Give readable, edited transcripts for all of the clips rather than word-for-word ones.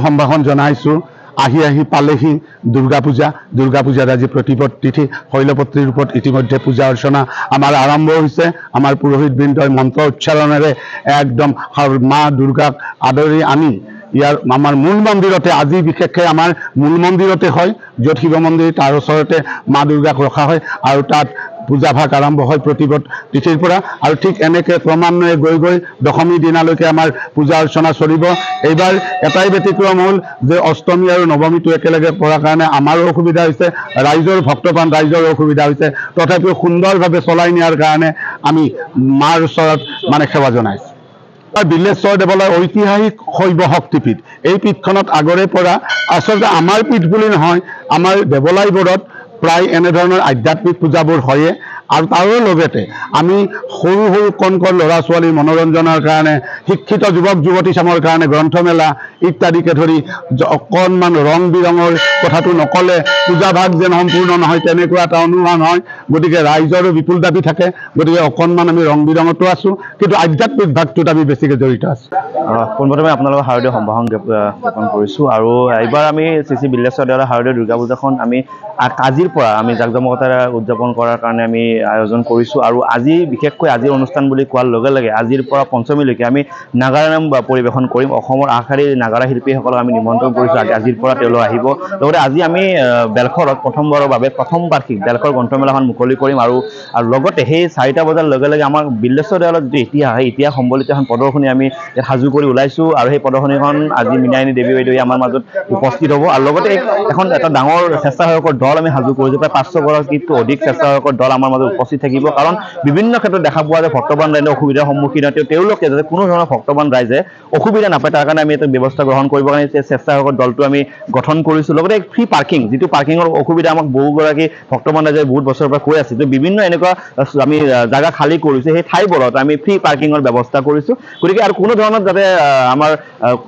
সম্ভাষণ জনাইছোঁ আহি পালেহি দুৰ্গা পূজাত আজি প্ৰতিপদ তিথি শৈলপত্ৰীৰ ওপৰত ইতিমধ্যে পূজা অৰ্চনা আমাৰ আৰম্ভ হৈছে আমাৰ পুৰোহিতবৃন্দই মন্ত্ৰ উচ্চাৰণেৰে একদম মা দুৰ্গাক আদৰি আনি ইয়াৰ আমাৰ মূল মন্দিৰতে আজি বিশেষকৈ আমাৰ মূল মন্দিৰতে হয় য'ত শিৱ মন্দিৰ তাৰ ওচৰতে মা দুৰ্গাক ৰখা হয় আৰু তাত পূজাভাগ আৰম্ভ হয় প্ৰতিপদ তিথিৰ পৰা আৰু ঠিক এনেকৈ ক্ৰমান্বয়ে গৈ দশমী দিনালৈকে আমাৰ পূজা অৰ্চনা চলিব এইবাৰ এটাই ব্যতিক্ৰম হ'ল যে অষ্টমী আৰু নৱমীটো একেলগে পৰাৰ কাৰণে আমাৰো অসুবিধা হৈছে ৰাইজৰ ভক্তপ্ৰাণ ৰাইজৰ অসুবিধা হৈছে তথাপিও সুন্দৰভাৱে চলাই নিয়াৰ কাৰণে আমি মাৰ ওচৰত মানে সেৱা জনাইছোঁ বিল্লেশ্বৰ দেৱালয় ঐতিহাসিক শৈৱ শক্তিপীঠ এই পীঠখনত আগৰে পৰা আচলতে আমাৰ পীঠ বুলি নহয় আমাৰ দেৱালয়বোৰত প্ৰায় এনেধৰণৰ আধ্যাত্মিক পূজাবোৰ হয়ে আৰু তাৰো লগতে আমি সৰু কণ ল'ৰা ছোৱালীৰ মনোৰঞ্জনৰ কাৰণে শিক্ষিত যুৱক যুৱতী চামৰ কাৰণে গ্ৰন্থমেলা ইত্যাদিকে ধৰি অকণমান ৰং বিৰঙৰ কথাটো নক'লে পূজাভাগ যেন সম্পূৰ্ণ নহয় তেনেকুৱা এটা অনুমান হয় গতিকে ৰাইজৰো বিপুল দাবী থাকে গতিকে অকণমান আমি ৰং বিৰঙতো আছোঁ কিন্তু আধ্যাত্মিক ভাগটোত আমি বেছিকৈ জড়িত আছোঁ পোনপ্ৰথমে আপোনালোকৰ শাৰদীয় সম্ভাষণ জ্ঞাপন কৰিছোঁ আৰু এইবাৰ আমি শ্ৰী বিল্লেশ্বৰ দেৱালয় শাৰদীয় দুৰ্গা পূজাখন আমি আজিৰ পৰা আমি জাকজমকতাৰে উদযাপন কৰাৰ কাৰণে আমি আয়োজন কৰিছোঁ আৰু আজি বিশেষকৈ আজিৰ অনুষ্ঠান বুলি কোৱাৰ লগে লগে আজিৰ পৰা পঞ্চমীলৈকে আমি নাগাৰা নাম পৰিৱেশন কৰিম অসমৰ আগশাৰীৰ নাগাৰা শিল্পীসকলক আমি নিমন্ত্ৰণ কৰিছোঁ আজিৰ পৰা তেওঁলোক আহিব লগতে আজি আমি বেলশৰত প্ৰথমবাৰৰ বাবে প্ৰথম বাৰ্ষিক বেলশৰ গ্ৰন্থমেলাখন মুকলি কৰিম আৰু লগতে সেই 4টা বজাৰ লগে লগে আমাৰ বিল্লেশ্বৰ দেৱালয়ৰ যিটো ইতিহাস সেই ইতিহাস সম্বলিত এখন প্ৰদৰ্শনী আমি ইয়াত সাজু কৰি ওলাইছোঁ আৰু সেই প্ৰদৰ্শনীখন আজি মৃণালিনী দেৱী বাইদেৱে আমাৰ মাজত উপস্থিত হ'ব আৰু লগতে এটা ডাঙৰ স্বেচ্ছাসেৱকৰ দল আমি সাজু কৰিছোঁ প্ৰায় 500গৰাকীতকৈ অধিক স্বেচ্ছাসেৱকৰ দল আমাৰ মাজত উপস্থিত থাকিব কাৰণ বিভিন্ন ক্ষেত্ৰত দেখা পোৱা যায় ভক্তবান ৰাইজে অসুবিধাৰ সন্মুখীন হয় তেওঁলোকে যাতে কোনো ধৰণৰ ভক্তবান ৰাইজে অসুবিধা নাপায় তাৰ কাৰণে আমি এটা ব্যৱস্থা গ্ৰহণ কৰিবৰ কাৰণে স্বেচ্ছাসেৱকৰ দলটো আমি গঠন কৰিছোঁ লগতে ফ্ৰী পাৰ্কিং যিটো পাৰ্কিঙৰ অসুবিধা আমাক বহুগৰাকী ভক্তবান ৰাইজে বহুত বছৰৰ পৰা কৈ আছে বিভিন্ন এনেকুৱা আমি জাগা খালী কৰিছোঁ সেই ঠাইবোৰত আমি ফ্ৰী পাৰ্কিঙৰ ব্যৱস্থা কৰিছোঁ গতিকে আৰু কোনো ধৰণৰ যাতে আমাৰ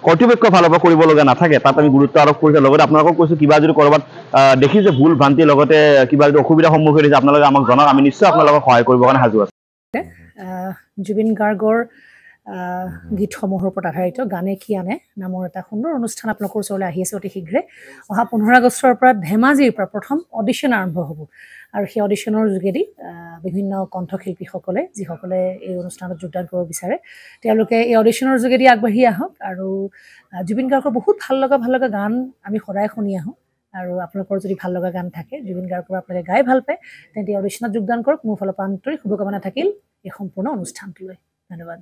কৰ্তৃপক্ষৰ ফালৰ পৰা কৰিবলগা নাথাকে তাত আমি গুৰুত্ব আৰোপ কৰিছোঁ লগতে আপোনালোকক কৈছোঁ কিবা যদি ক'ৰবাত দেখিছে ভুল ভ্ৰান্তিৰ লগতে কিবা যদি অসুবিধাৰ সন্মুখীন হৈছে আপোনালোকে আমাক জনাওক আমি নিশ্চয় আপোনালোকক সহায় কৰিবৰ কাৰণে সাজু আছোঁ জুবিন গাৰ্গৰ গীতসমূহৰ ওপৰত আধাৰিত গানে কি আনে নামৰ এটা সুন্দৰ অনুষ্ঠান আপোনালোকৰ ওচৰলৈ আহি আছে অতি শীঘ্ৰে অহা 15 আগষ্টৰ পৰা ধেমাজিৰ পৰা প্ৰথম অডিশ্যন আৰম্ভ হ'ব আৰু সেই অডিশ্যনৰ যোগেদি বিভিন্ন কণ্ঠশিল্পীসকলে যিসকলে এই অনুষ্ঠানত যোগদান কৰিব বিচাৰে তেওঁলোকে এই অডিশ্যনৰ যোগেদি আগবাঢ়ি আহক আৰু জুবিন গাৰ্গৰ বহুত ভাল লগা গান আমি সদায় শুনি আহোঁ আৰু আপোনালোকৰ যদি ভাল লগা গান থাকে জুবিন গাৰ্গৰ আপোনালোকে গাই ভাল পায় তেন্তে অডিশ্যনত যোগদান কৰক মোৰ ফালৰ পৰা আন্তৰিক শুভকামনা থাকিল এই সম্পূৰ্ণ অনুষ্ঠানটোলৈ ধন্যবাদ